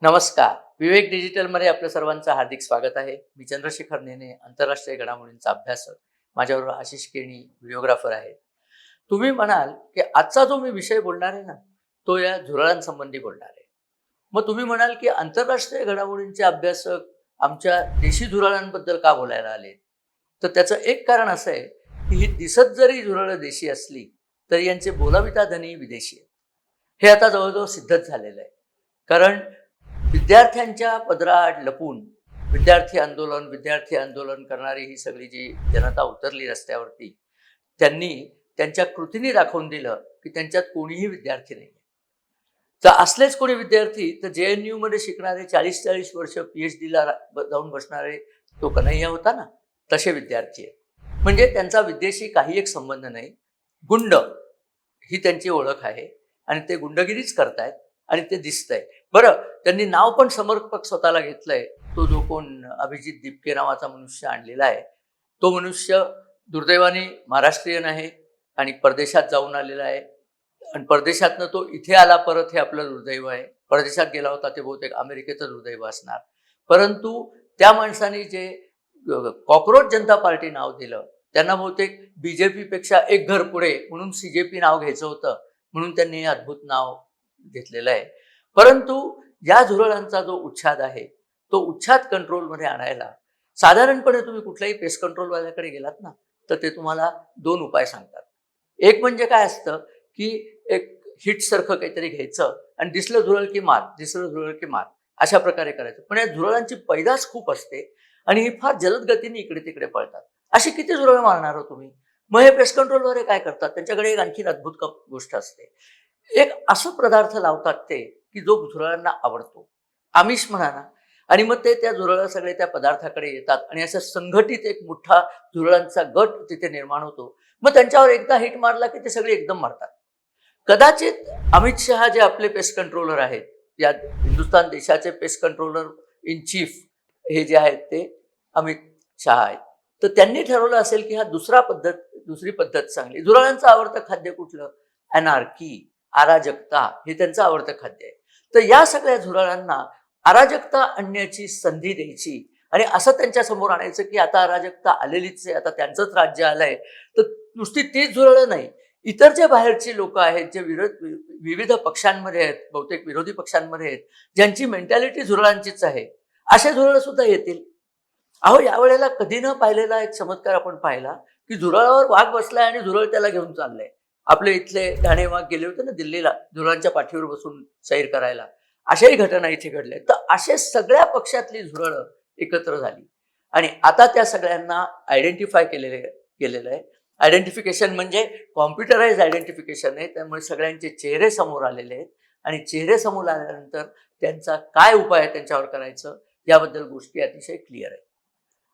नमस्कार. विवेक डिजिटलमध्ये आपल्या सर्वांचं हार्दिक स्वागत आहे. मी चंद्रशेखर नेने, आंतरराष्ट्रीय घडामोडींचा अभ्यासक. माझ्याबरोबर आशिष केणी, व्हिडिओग्राफर आहेत. तुम्ही म्हणाल, की आजचा जो मी विषय बोलणार आहे ना, तो या झुरळांसंबंधी बोलणार आहे. मग तुम्ही म्हणाल, की आंतरराष्ट्रीय घडामोडींचे अभ्यासक आमच्या देशी झुरळांबद्दल का बोलायला आले? तर त्याचं एक कारण असं आहे, की ही दिसत जरी झुरळं देशी असली, तरी यांचे बोलाविता धनी विदेशी आहेत. हे आता जवळजवळ सिद्धच झालेलं आहे. कारण विद्यार्थ्यांच्या पदराआड लपून विद्यार्थी आंदोलन करणारी ही सगळी जी जनता उतरली रस्त्यावरती, त्यांनी त्यांच्या कृतीने दाखवून दिलं की त्यांच्यात कोणीही विद्यार्थी नाही. तर असलेच कोणी विद्यार्थी तर JNU मध्ये शिकणारे 40-40 वर्ष PhD ला जाऊन बसणारे तो कन्हैया होता ना, तसे विद्यार्थी आहेत. म्हणजे त्यांचा विद्येशी काही एक संबंध नाही. गुंड ही त्यांची ओळख आहे आणि ते गुंडगिरीच करतायत आणि ते दिसतंय. बरं, त्यांनी नाव पण समर्पक स्वतःला घेतलंय. तो जो कोण अभिजित दिपके नावाचा मनुष्य आणलेला आहे, तो मनुष्य दुर्दैवाने महाराष्ट्रीयन आहे आणि परदेशात जाऊन आलेला आहे. आणि परदेशातनं तो इथे आला परत, हे आपलं दुर्दैव आहे. परदेशात गेला होता ते बहुतेक अमेरिकेचं दुर्दैव असणार. परंतु त्या माणसाने जे कॉकरोच जनता पार्टी नाव दिलं, त्यांना बहुतेक BJP पेक्षा एक घर पुढे म्हणून CJP नाव घ्यायचं होतं, म्हणून त्यांनी हे अद्भुत नाव घेतलेलं आहे. परंतु या झुरळांचा जो उच्छाद आहे, तो उच्छाद कंट्रोलमध्ये आणायला साधारणपणे तुम्ही कुठल्याही पेस्ट कंट्रोलवाल्याकडे गेलात ना, तर ते तुम्हाला 2 उपाय सांगतात. एक म्हणजे काय असतं, की एक हिटसारखं काहीतरी घ्यायचं आणि दिसलं झुरळ की मार, दिसलं झुरळ की मार, अशा प्रकारे करायचं. पण या झुरळांची पैदास खूप असते आणि ही फार जलद गतीने इकडे तिकडे पळतात. अशी किती झुरळ मारणार हो तुम्ही? मग हे पेस्ट कंट्रोलवाले काय करतात, त्यांच्याकडे एक आणखी अद्भुत गोष्ट असते. एक असं पदार्थ लावतात ते, की जो झुरळांना आवडतो. आमिष म्हणा ना. आणि मग ते त्या झुरळं सगळे त्या पदार्थाकडे येतात आणि असं संघटित एक मोठा झुरळांचा गट तिथे निर्माण होतो. मग त्यांच्यावर एकदा हिट मारला की ते सगळे एकदम मारतात. कदाचित अमित शहा जे आपले पेस्ट कंट्रोलर आहेत, या हिंदुस्थान देशाचे पेस्ट कंट्रोलर इन चीफ हे जे आहेत ते अमित शहा आहेत. तर त्यांनी ठरवलं असेल की दुसरी पद्धत चांगली. झुरळांचं आवडतं खाद्य कुठलं? अनार्की, अराजकता, हे त्यांचं आवडतं खाद्य आहे. तर या सगळ्या झुरळांना अराजकता आणण्याची संधी द्यायची आणि असं त्यांच्या समोर आणायचं की आता अराजकता आलेलीच आहे, आता त्यांचंच राज्य आलंय. तर नुसती तीच झुरळं नाही, इतर जे बाहेरची लोक आहेत, जे विविध पक्षांमध्ये आहेत, बहुतेक विरोधी पक्षांमध्ये आहेत, ज्यांची मेंटॅलिटी झुरळांचीच आहे, असे झुरळ सुद्धा येतील. अहो, यावेळेला कधी न पाहिलेला एक चमत्कार आपण पाहिला की झुरळावर वाघ बसलाय आणि झुरळ त्याला घेऊन चाललंय. आपले इथले ठाणे वाघ गेले होते ना दिल्लीला, झुरळांच्या पाठीवर बसून सैर करायला. अशाही घटना इथे घडल्या. तर असे सगळ्या पक्षातली झुरळं एकत्र झाली आणि आता त्या सगळ्यांना आयडेंटिफाय केलेलं आहे. आयडेंटिफिकेशन म्हणजे कॉम्प्युटराइज आयडेंटिफिकेशन आहे. त्यामुळे सगळ्यांचे चेहरे समोर आलेले आहेत आणि चेहरे समोर आल्यानंतर त्यांचा काय उपाय आहे त्यांच्यावर करायचं, याबद्दल गोष्टी अतिशय क्लिअर आहेत.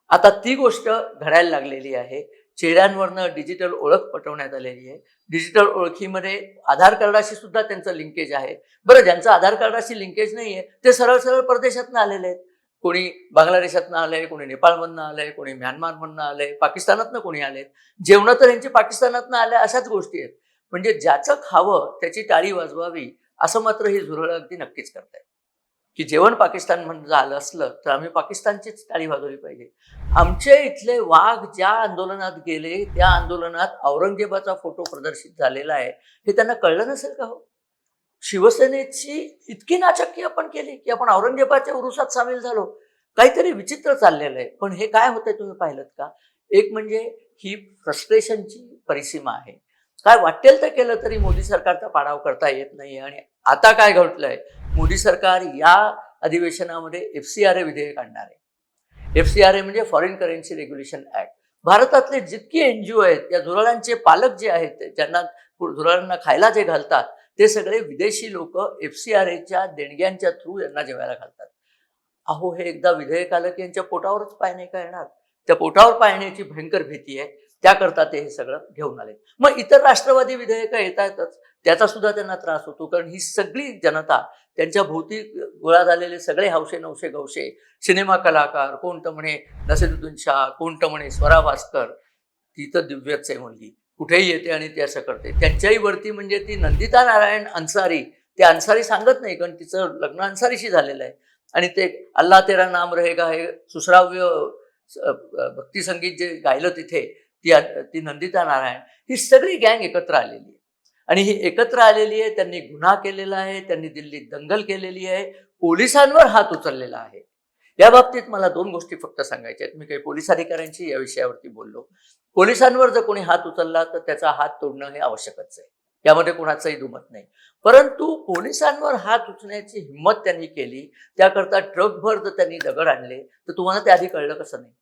आता ती गोष्ट घडायला लागलेली आहे. चेहऱ्यांवरनं डिजिटल ओळख पटवण्यात आलेली आहे. डिजिटल ओळखीमध्ये आधार कार्डाशी सुद्धा त्यांचं लिंकेज आहे. बरं, ज्यांचं आधार कार्डाशी लिंकेज नाहीये ते सरळ सरळ परदेशातनं आलेले आहेत. कोणी बांगलादेशातनं आलंय, कोणी नेपाळमधनं आलंय, कोणी म्यानमारमधनं आलंय, पाकिस्तानातनं कोणी आलेत. जेवणं तर यांची पाकिस्तानातनं आल्या, अशाच गोष्टी आहेत. म्हणजे ज्याचं खावं त्याची टाळी वाजवावी, असं मात्र ही झुरळं अगदी नक्कीच करतायत. की जेवण पाकिस्तानमधनं आलं असलं तर आम्ही पाकिस्तानचीच टाळी वाजवली पाहिजे. आमचे इथले वाघ ज्या आंदोलनात गेले, त्या आंदोलनात औरंगजेबाचा फोटो प्रदर्शित झालेला आहे, हे त्यांना कळलं नसेल का हो? शिवसेनेची इतकी नाचक्की आपण केली की आपण औरंगजेबाच्या उरुसात सामील झालो. काहीतरी विचित्र चाललेलं आहे. पण हे काय होतंय तुम्ही पाहिलं का? एक म्हणजे ही फ्रस्ट्रेशनची परिसीमा आहे. काय वाटेल ते केलं तरी मोदी सरकारचा पाडाव करता येत नाही. आणि आता काय घडलंय, मोदी सरकार या अधिवेशनामध्ये FCRA विधेयक आणणार आहे. FCRA म्हणजे फॉरेन करन्सी रेग्युलेशन ऍक्ट. भारतातले जितकी NGO आहेत, या झुरळांचे पालक जे आहेत, ज्यांना झुरळांना खायला जे घालतात, ते सगळे विदेशी लोक FCRAच्या देणग्यांच्या थ्रू यांना जेवायला घालतात. अहो, हे एकदा विधेयक आलं की यांच्या पोटावरच पाय नाही का येणार? त्या पोटावर पाय येण्याची भयंकर भीती आहे. त्याकरता ते हे सगळं घेऊन आले. मग इतर राष्ट्रवादी विधेयकं येतातच, त्याचा सुद्धा त्यांना त्रास होतो. कारण ही सगळी जनता, त्यांच्या भोवती गोळा झालेले सगळे हौशे नवशे गवशे, सिनेमा कलाकार, कोण तर म्हणे नसीरुद्दीन शाह, कोण तर म्हणे स्वरा भास्कर, ती तर दिव्यच आहे मुलगी, कुठेही येते आणि ते असं करते. त्यांच्याही वरती म्हणजे ती नंदिता नारायण अन्सारी, ते अन्सारी सांगत नाही, कारण तिचं लग्न अन्सारीशी झालेलं आहे. आणि ते अल्लाह तेरा नाम रहेगा हे सुश्राव्य भक्ती संगीत जे गायलं तिथे, ती नंदिता नारायण, ही सगळी गँग एकत्र आलेली आहे. आणि ही एकत्र आलेली आहे. त्यांनी गुन्हा केलेला आहे, त्यांनी दिल्लीत दंगल केलेली आहे, पोलिसांवर हात उचललेला आहे. या बाबतीत मला 2 गोष्टी फक्त सांगायच्या आहेत. मी काही पोलीस अधिकाऱ्यांशी या विषयावरती बोललो. पोलिसांवर जर कोणी हात उचलला तर त्याचा हात तोडणं हे आवश्यकच आहे. यामध्ये कोणाचंही दुमत नाही. परंतु पोलिसांवर हात उचलण्याची हिंमत त्यांनी केली, त्याकरता ट्रकभर जर त्यांनी दगड आणले, तर तुम्हाला ते आधी कळलं कसं नाही?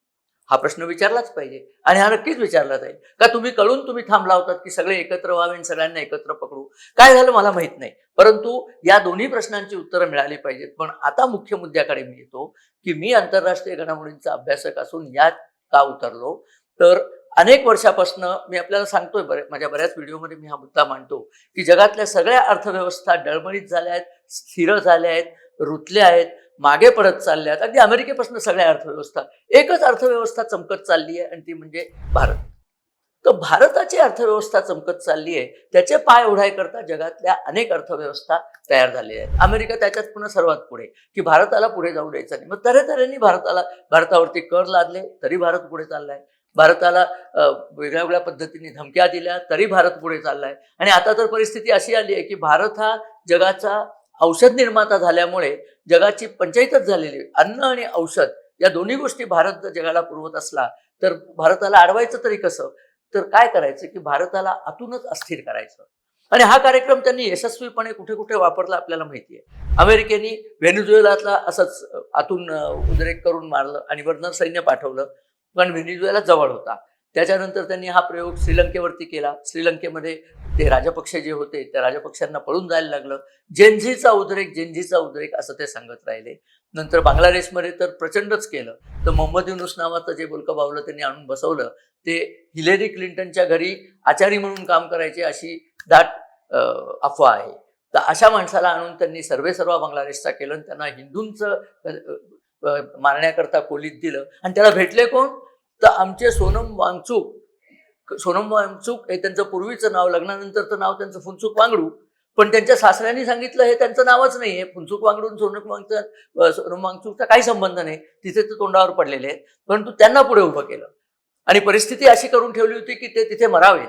हा प्रश्न विचारलाच पाहिजे. आणि हा नक्कीच विचारला जाईल. का तुम्ही कळून तुम्ही थांबला होतात की सगळे एकत्र व्हावे आणि सगळ्यांना एकत्र पकडू? काय झालं मला माहित नाही. परंतु या दोन्ही प्रश्नांची उत्तरं मिळाली पाहिजेत. पण आता मुख्य मुद्द्याकडे मी येतो की मी आंतरराष्ट्रीय घडामोडींचा अभ्यासक असून यात का उतरलो? तर अनेक वर्षापासून मी आपल्याला सांगतोय, माझ्या बऱ्याच व्हिडिओमध्ये मी हा मुद्दा मांडतो की जगातल्या सगळ्या अर्थव्यवस्था डळमळीत झाल्या आहेत, स्थिर झाल्या आहेत, रुतल्या आहेत, मागे पडत चालल्या आहेत. अगदी अमेरिकेपासून सगळ्या अर्थव्यवस्था, एकच अर्थव्यवस्था चमकत चालली आहे आणि ती म्हणजे भारत. तर भारताची अर्थव्यवस्था चमकत चालली आहे, त्याचे पाय ओढायकरता जगातल्या अनेक अर्थव्यवस्था तयार झालेल्या आहेत. अमेरिका त्याच्यात पुन्हा सर्वात पुढे, की भारताला पुढे जाऊ द्यायचं नाही. मग तऱ्हेतऱ्हेने भारतावरती कर लादले तरी भारत पुढे चाललाय. भारताला वेगळ्या वेगळ्या पद्धतीने धमक्या दिल्या तरी भारत पुढे चाललाय. आणि आता तर परिस्थिती अशी आली आहे की भारत हा जगाचा औषध निर्माता झाल्यामुळे जगाची पंचायतच झालेली आहे. अन्न आणि औषध या दोन्ही गोष्टी भारत जर जगाला पुरवत असला तर भारताला अडवायचं तरी कसं? तर काय करायचं की भारताला आतूनच अस्थिर करायचं. आणि हा कार्यक्रम त्यांनी यशस्वीपणे कुठे कुठे वापरला आपल्याला माहिती आहे. अमेरिकेने व्हेनेझुएलाला असंच आतून उद्रेक करून मारलं आणि वरनं सैन्य पाठवलं, पण व्हेनेझुएला जवळ होता. त्याच्यानंतर त्यांनी हा प्रयोग श्रीलंकेवरती केला. श्रीलंकेमध्ये ते राजपक्ष जे होते त्या राजपक्षांना पळून जायला लागलं. जेनझीचा उद्रेक असं ते सांगत राहिले. नंतर बांगलादेशमध्ये तर प्रचंडच केलं. तर मोहम्मद युनुस नावाचं जे बोलकं बावलं त्यांनी आणून बसवलं. ते हिलेरी क्लिंटनच्या घरी आचारी म्हणून काम करायचे अशी दाट अफवा आहे. तर अशा माणसाला आणून त्यांनी सर्वेसर्वा बांगलादेशचा केलं आणि त्यांना हिंदूंचं मारण्याकरता कोलीत दिलं. आणि त्याला भेटले कोण? तर आमचे सोनम वांगचुक हे त्यांचं पूर्वीचं नाव, लग्नानंतरचं नाव त्यांचं फुनसुक वांगडू. पण त्यांच्या सासऱ्यांनी सांगितलं हे त्यांचं नावच नाहीये. फुनसुक वांगडून सोनम वांगचुकचा काही संबंध नाही. तिथे ते तोंडावर पडलेले आहेत. परंतु त्यांना पुढे उभं केलं आणि परिस्थिती अशी करून ठेवली होती की ते तिथे मरावेत.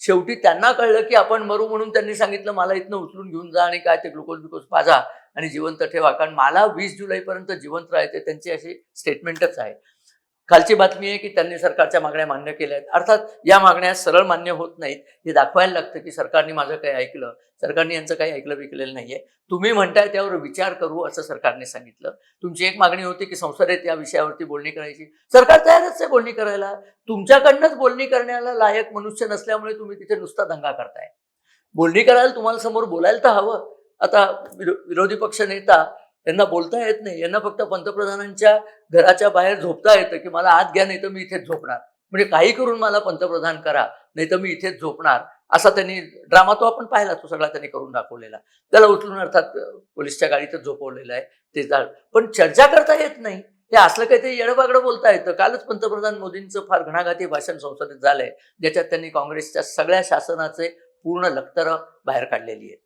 शेवटी त्यांना कळलं की आपण मरू, म्हणून त्यांनी सांगितलं मला इथनं उचलून घेऊन जा आणि काय ते ग्लुकोज पाजा आणि जिवंत ठेवा, कारण मला 20 जुलैपर्यंत जिवंत राहायचे. त्यांची अशी स्टेटमेंटच आहे. खालची बातमी आहे की त्यांनी सरकारच्या मागण्या मान्य केल्या आहेत. अर्थात या मागण्या सरळ मान्य होत नाहीत. हे दाखवायला लागतं की सरकारने माझं काही ऐकलं, सरकारने यांचं काही ऐकलं विकलेलं नाहीये. तुम्ही म्हणताय त्यावर विचार करू असं सरकारने सांगितलं. तुमची एक मागणी होती की संसदेत या विषयावरती बोलणी करायची. सरकार तयारच आहे बोलणी करायला. तुमच्याकडनंच बोलणी करण्याला लायक मनुष्य नसल्यामुळे तुम्ही तिथे नुसता दंगा करताय. बोलणी करायला तुम्हाला समोर बोलायला तर हवं. आता विरोधी पक्ष नेता यांना बोलता येत नाही. यांना फक्त पंतप्रधानांच्या घराच्या बाहेर झोपता येतं की मला आत घ्या, नाही तर मी इथेच झोपणार. म्हणजे काही करून मला पंतप्रधान करा, नाही तर मी इथेच झोपणार. असा त्यांनी ड्रामा तो आपण पाहिला, तो सगळा त्यांनी करून दाखवलेला. त्याला उचलून अर्थात पोलिसच्या गाडीतच झोपवलेलं आहे ते झाड. पण चर्चा करता येत नाही. हे असलं काहीतरी येडबागडं बोलता येतं. कालच पंतप्रधान मोदींचं फार घणाघाती भाषण संसदेत झालंय, ज्याच्यात त्यांनी काँग्रेसच्या सगळ्या शासनाचे पूर्ण लखतरं बाहेर काढलेली आहेत.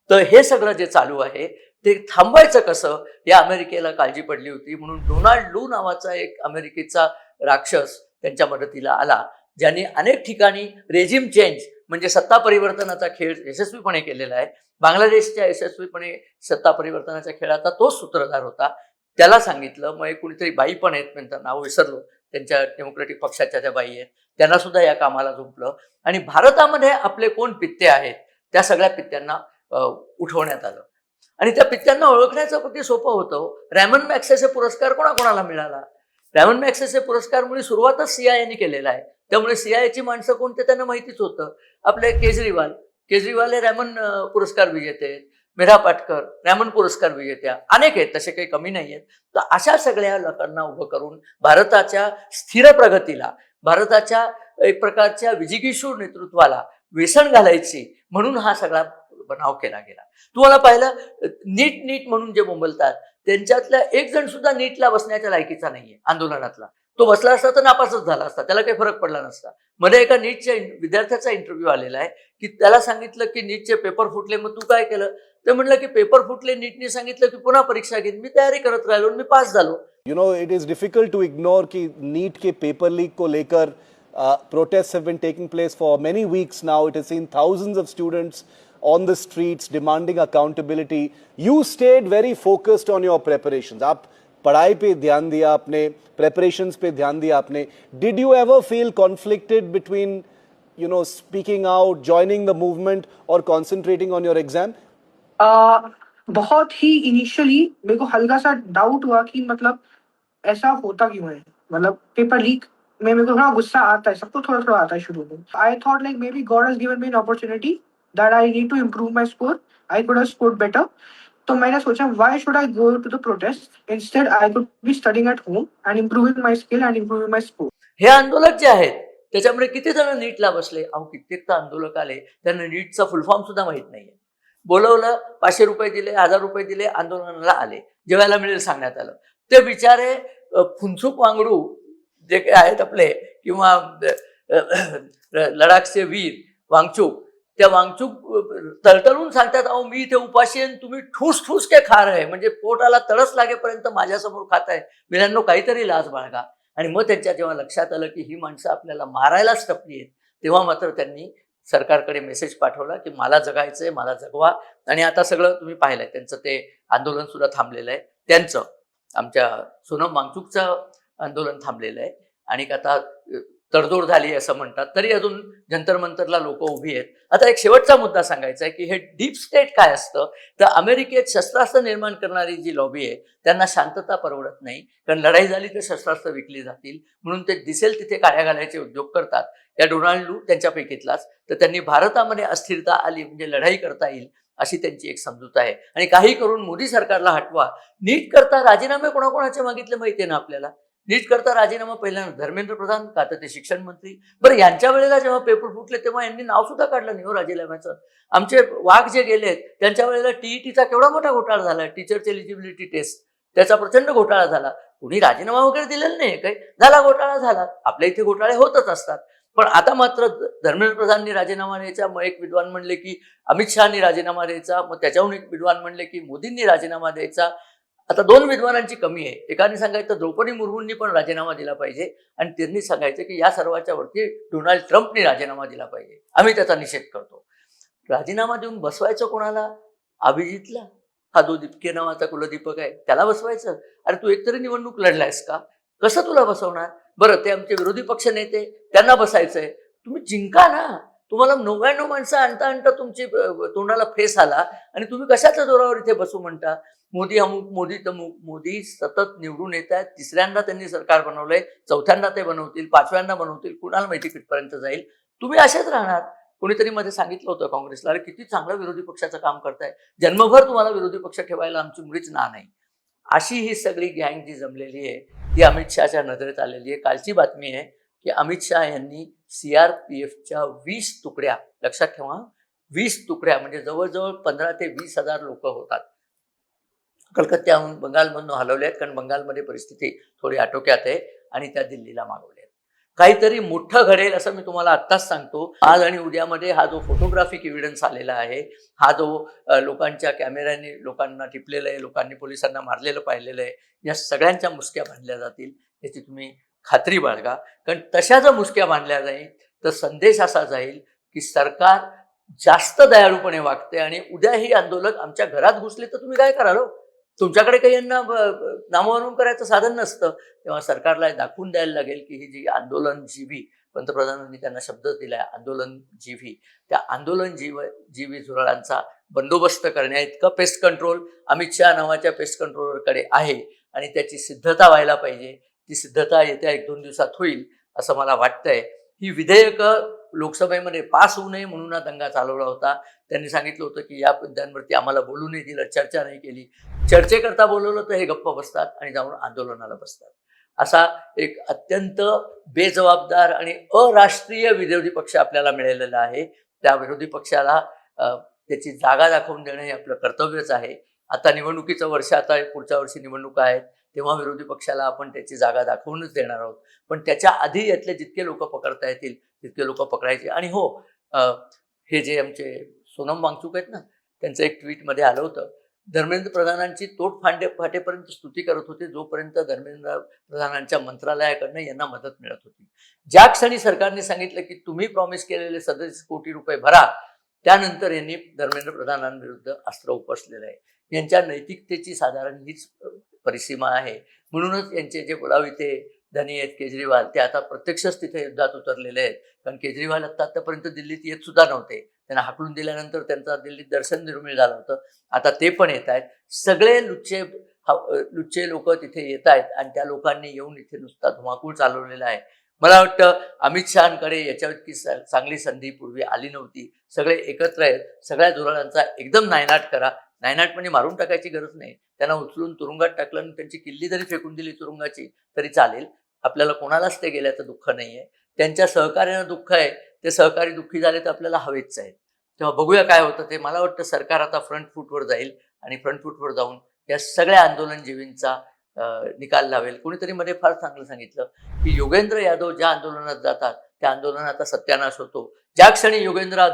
तर हे सगळं जे चालू आहे ते थांबवायचं कसं, या अमेरिकेला काळजी पडली होती. म्हणून डोनाल्ड लू नावाचा एक अमेरिकेचा राक्षस त्यांच्या मदतीला आला, ज्यांनी अनेक ठिकाणी रेजिम चेंज म्हणजे सत्ता परिवर्तनाचा खेळ यशस्वीपणे केलेला आहे. बांगलादेशच्या यशस्वीपणे सत्ता परिवर्तनाच्या खेळाचा तोच सूत्रधार होता. त्याला सांगितलं. मग कुणीतरी बाई पण आहेत, त्यांचं नाव विसरलो, त्यांच्या डेमोक्रेटिक पक्षाच्या त्या बाई आहेत, त्यांना सुद्धा या कामाला झुंपलं. आणि भारतामध्ये आपले कोण पित्ते आहेत त्या सगळ्या पित्त्यांना उठवण्यात आलं. आणि त्या पित्त्यांना ओळखण्याचं अगदी सोपं होतं. रॅमन मॅग्सेसे पुरस्कार कोणाकोणाला मिळाला? रॅमन मॅग्सेसे पुरस्कार सुरुवातच सीआयएने केलेला आहे. त्यामुळे सीआयएची माणसं कोणते त्यांना माहितीच होतं. आपले केजरीवाल हे रॅमन पुरस्कार विजेते आहेत. मेधा पाटकर रॅमन पुरस्कार विजेत्या अनेक आहेत, तसे काही कमी नाही आहेत. तर अशा सगळ्या लोकांना उभं करून भारताच्या स्थिर प्रगतीला, भारताच्या एक प्रकारच्या विजिगीषू नेतृत्वाला वेसण घालायची म्हणून हा सगळा बनाव केला गेला. तुम्हाला पाहिलं, नीट म्हणून जे बोंबलतात त्यांच्यातल्या एक जण सुद्धा नीटला बसण्याच्या लायकीचा नाहीये आंदोलनातला. तो बसला असता तर नापासच झाला असता, त्याला काही फरक पडला नसता. मध्ये एका नीटच्या विद्यार्थ्याचा इंटरव्ह्यू आलेला आहे की त्याला सांगितलं की नीटचे पेपर फुटले, मग तू काय केलं? ते म्हटलं की पेपर फुटले, नीटने सांगितलं की पुन्हा परीक्षा घेईन, मी तयारी करत राहिलो, मी पास झालो. You know, it is difficult to ignore कि नीट के पेपर लीक को लेकर protests have been taking place for many weeks now. It has seen thousands of students on the streets demanding accountability. You stayed very focused on your preparations. आप पढ़ाई पे ध्यान दिया आपने, preparations पे ध्यान दिया आपने. Did you ever feel conflicted between, you know, speaking out, joining the movement, or concentrating on your exam? बहुत ही initially मेरे को हल्का सा डाउट हुआ कि मतलब ऐसा होता क्यों है, मतलब पेपर लीक में मेरे को थोड़ा गुस्सा आता है, सबको थोड़ा थोड़ा आता है शुरू में. I thought like maybe God has given me an opportunity that I need to improve my score. I could have scored better. तो मैंने सोचा why should I go to the protest, instead I could be studying at home and improving my skill and improving my score. हे आंदोलक जे आहेत त्याच्यामुळे किती जण नीटला बसले. अहो, कित्येक तर आंदोलक आले त्यांना नीटचा फुलफॉर्म सुद्धा माहित नाहीये. बोलवलं, 500 रुपये दिले, 1000 रुपये दिले, आंदोलनाला आले, जेवायला मिळेल सांगण्यात आलं. ते बिचारे फुंचूक वांगडू जे काही आहेत आपले, किंवा लडाखचे वीर वांगचूक, त्या वांगचूक तळतळून सांगतात, अहो मी इथे उपाशी आहे, तुम्ही ठूस ठूस के खा रहे, म्हणजे पोटाला तळस लागेपर्यंत माझ्यासमोर खाताय. मित्रांनो, काहीतरी लाज बाळगा. आणि मग त्यांच्या जेव्हा लक्षात आलं की ही माणसं आपल्याला मारायलाच टपली आहेत, तेव्हा मात्र त्यांनी सरकारकडे मेसेज पाठवला की मला जगायचंय, मला जगवा. आणि आता सगळं तुम्ही पाहिलंय, त्यांचं ते आंदोलन सुद्धा थांबलेलं आहे. त्यांचं, आमच्या सोनम वांगचूकचं आंदोलन थांबलेलं आहे. आणि आता तडजोड झाली असं म्हणतात, तरी अजून जंतर मंतरला लोक उभी आहेत. आता एक शेवटचा मुद्दा सांगायचा आहे की हे डीप स्टेट काय असतं. तर अमेरिकेत शस्त्रास्त्र निर्माण करणारी जी लॉबी आहे त्यांना शांतता परवडत नाही, कारण लढाई झाली तर शस्त्रास्त्र विकली जातील, म्हणून ते दिसेल तिथे काड्या घालायचे उद्योग करतात. या डोनाल्ड लू त्यांच्यापैकीतलाच. तर त्यांनी भारतामध्ये अस्थिरता आली म्हणजे लढाई करता येईल अशी त्यांची एक समजूत आहे. आणि काही करून मोदी सरकारला हटवा. नीट करता राजीनामे कोणाकोणाचे मागितले माहिती आहे ना आपल्याला. नीट करता राजीनामा पहिल्यांदा धर्मेंद्र प्रधान, का तर ते शिक्षण मंत्री. बरं, यांच्या वेळेला जेव्हा पेपर फुटले तेव्हा यांनी नाव सुद्धा काढलं नाही हो राजीनाम्याचं. आमचे वाघ जे गेलेत त्यांच्या वेळेला टीईटीचा केवढा मोठा घोटाळा झाला, टीचरची एलिजिबिलिटी टेस्ट, त्याचा प्रचंड घोटाळा झाला. कुणी राजीनामा वगैरे दिलेला नाही, काही झाला घोटाळा झाला. आपल्या इथे घोटाळे होतच असतात. पण आता मात्र धर्मेंद्र प्रधाननी राजीनामा द्यायचा, मग एक विद्वान म्हणले की अमित शहानी राजीनामा द्यायचा, मग त्याच्याहून एक विद्वान म्हणले की मोदींनी राजीनामा द्यायचा. आता 2 विद्वानांची कमी आहे. एकाने सांगायचं द्रौपदी मुर्मूंनी पण राजीनामा दिला पाहिजे, आणि त्यांनी सांगायचं की या सर्वाच्या वरती डोनाल्ड ट्रम्पनी राजीनामा दिला पाहिजे. आम्ही त्याचा निषेध करतो. राजीनामा देऊन बसवायचं कोणाला? अभिजितला, हा जो दीपके नावाचा कुलदीपक आहे त्याला बसवायचं? अरे तू एकतरी निवडणूक लढलायस का? कसं तुला बसवणार? बरं, ते आमचे विरोधी पक्ष नेते, त्यांना बसायचंय. तुम्ही जिंका ना. तुम्हाला 99 माणसं आणता आणता तुमची तोंडाला फेस आला, आणि तुम्ही कशाच्या जोरावर इथे बसू म्हणता? मोदी अमुक, मोदी तमुक. मोदी सतत निवडून येत आहेत. 3ऱ्यांदा त्यांनी सरकार बनवलंय, 4थ्यांदा ते बनवतील, 5व्यांदा बनवतील, कुणाला माहिती कुठपर्यंत जाईल. तुम्ही असेच राहणार. कोणीतरी मध्ये सांगितलं होतं काँग्रेसला, अरे किती चांगलं विरोधी पक्षाचं काम करताय, जन्मभर तुम्हाला विरोधी पक्ष ठेवायला आमची मुळीच ना नाही. अशी ही सगळी गँग जी जमलेली आहे ती अमित शहाच्या नजरेत आलेली आहे. कालची बातमी आहे की अमित शहा यांनी CRPFच्या 20 तुकड्या, लक्षात ठेवा 20 तुकड्या, म्हणजे जवळजवळ 15 ते 20 हजार लोक होतात, कलकत्त्याहून, बंगालमधून हलवले आहेत, कारण बंगालमध्ये परिस्थिती थोडी आटोक्यात आहे, आणि त्या दिल्लीला मागवले आहेत. काहीतरी मोठं घडेल असं मी तुम्हाला आत्ताच सांगतो. आज आणि उद्यामध्ये हा जो फोटोग्राफिक एव्हिडन्स आलेला आहे, हा जो लोकांच्या कॅमेऱ्याने लोकांना टिपलेलं आहे, लोकांनी पोलिसांना मारलेलं पाहिलेलं आहे, या सगळ्यांच्या मुसक्या बांधल्या जातील याची तुम्ही खात्री बाळगा. कारण तशा जर मुसक्या बांधल्या जाईल तर संदेश असा जाईल की सरकार जास्त दयाळूपणे वागते, आणि उद्या ही आंदोलक आमच्या घरात घुसले तर तुम्ही काय कराल? तुमच्याकडे काही यांना नामवरून करायचं साधन नसतं. तेव्हा सरकारला दाखवून द्यायला लागेल की ही जी आंदोलन जीवी, पंतप्रधानांनी त्यांना शब्द दिलाय आंदोलन जीवी, त्या आंदोलन जीवी झुरळांचा बंदोबस्त करण्या इतकं पेस्ट कंट्रोल अमित शहा नावाच्या पेस्ट कंट्रोलरकडे आहे, आणि त्याची सिद्धता व्हायला पाहिजे. ती सिद्धता येत्या 1-2 दिवसात होईल असं मला वाटतंय. ही विधेयकं लोकसभेमध्ये पास होऊ नये म्हणून हा दंगा चालवला होता. त्यांनी सांगितलं होतं की या मुद्द्यांवरती आम्हाला बोलू नाही दिलं, चर्चा नाही केली. चर्चेकरता बोलवलं तर हे गप्प बसतात आणि जाऊन आंदोलनाला बसतात. असा एक अत्यंत बेजबाबदार आणि अराष्ट्रीय विरोधी पक्ष आपल्याला मिळालेला आहे. त्या विरोधी पक्षाला त्याची जागा दाखवून देणं हे आपलं कर्तव्यच आहे. आता निवडणुकीचं वर्ष, आता पुढच्या वर्षी निवडणुका आहेत, तेव्हा विरोधी पक्षाला आपण त्याची जागा दाखवूनच देणार आहोत. पण त्याच्या आधी यातले जितके लोक पकडता येतील तितके लोक पकडायचे. आणि हो, हे जे आमचे सोनम वांगचुक आहेत ना, त्यांचं एक ट्विटमध्ये आलं होतं, धर्मेंद्र प्रधानांची तोट फाटेपर्यंत स्तुती करत होते जोपर्यंत धर्मेंद्र प्रधानांच्या मंत्रालयाकडनं यांना मदत मिळत होती. ज्या क्षणी सरकारने सांगितलं की तुम्ही प्रॉमिस केलेले 37 कोटी रुपये भरा, त्यानंतर यांनी धर्मेंद्र प्रधानांविरुद्ध अस्त्र उपसलेलं आहे. यांच्या नैतिकतेची साधारण हीच परिसीमा आहे. म्हणूनच यांचे जे पुराविते धनी आहेत केजरीवाल, ते आता प्रत्यक्षच तिथे युद्धात उतरलेले आहेत. कारण केजरीवाल आतापर्यंत दिल्लीत येत सुद्धा नव्हते. त्यांना हाकलून दिल्यानंतर त्यांचा दिल्लीत दर्शन निर्मिळ झालं होतं. आता ते पण येत आहेत. सगळे लुच्चे लोक तिथे येत आहेत आणि त्या लोकांनी येऊन इथे नुसता धुमाकूळ चालवलेला आहे. मला वाटतं अमित शहांकडे याच्या इतकी चांगली संधी पूर्वी आली नव्हती. सगळे एकत्र आहेत. सगळ्या धोरणांचा एकदम नायनाट करा. नायनाट म्हणजे मारून टाकायची गरज नाही. त्यांना उचलून तुरुंगात टाकलं आणि त्यांची किल्ली जरी फेकून दिली तुरुंगाची तरी चालेल. आपल्याला कोणालाच ते गेल्याचं दुःख नाहीये. त्यांच्या सहकार्यानं दुःख आहे. ते सहकारी दुःखी झाले तर आपल्याला हवेच आहेत. तेव्हा बघूया काय होतं ते. मला वाटतं सरकार आता फ्रंट फूटवर जाईल आणि फ्रंट फूटवर जाऊन या सगळ्या आंदोलनजीवींचा निकाल लावेल. कोणीतरी मध्ये फार चांगलं सांगितलं की योगेंद्र यादव ज्या आंदोलनात जातात त्या आंदोलनाचा सत्यानाश होतो. ज्या क्षणी योगेंद्र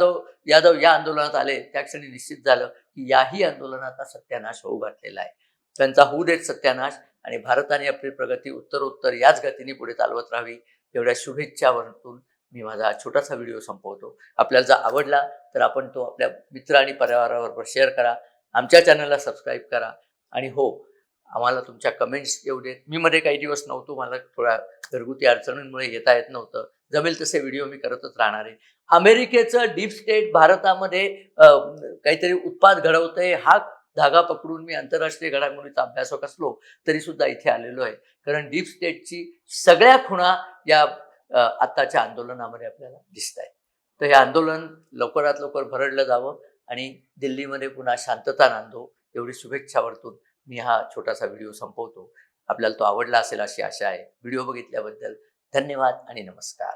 यादव या आंदोलनात आले त्या क्षणी निश्चित झालं की याही आंदोलनाचा सत्यानाश होऊ घातलेला आहे. त्यांचा होऊ देत सत्यानाश आणि भारताने आपली प्रगती उत्तरोत्तर याच गतीने पुढे चालवत राहावी एवढ्या शुभेच्छावरून मी माझा छोटासा व्हिडिओ संपवतो. आपल्याला जर आवडला तर आपण तो आपल्या मित्र आणि परिवाराबरोबर शेअर करा. आमच्या चॅनलला सबस्क्राईब करा. आणि हो, आम्हाला तुमच्या कमेंट्स येऊ देत. मी मध्ये काही दिवस नव्हतो, मला थोड्या घरगुती अडचणींमुळे येता येत नव्हतं. जमेल तसे व्हिडिओ मी करतच राहणार आहे. अमेरिकेचं डीप स्टेट भारतामध्ये काहीतरी उत्पाद घडवतंय हा धागा पकडून मी आंतरराष्ट्रीय घडामोडीचा अभ्यासक असलो तरी सुद्धा इथे आलेलो आहे. कारण डीप स्टेटची सगळ्या खुणा या आत्ताच्या आंदोलनामध्ये आपल्याला दिसत आहेत. तर हे आंदोलन लवकरात लवकर भरडलं जावं आणि दिल्लीमध्ये पुन्हा शांतता नांदो एवढी शुभेच्छा वर्तून मी हा छोटासा व्हिडिओ संपवतो. आपल्याला तो आवडला असेल अशी आशा आहे. व्हिडिओ बघितल्याबद्दल धन्यवाद आणि नमस्कार.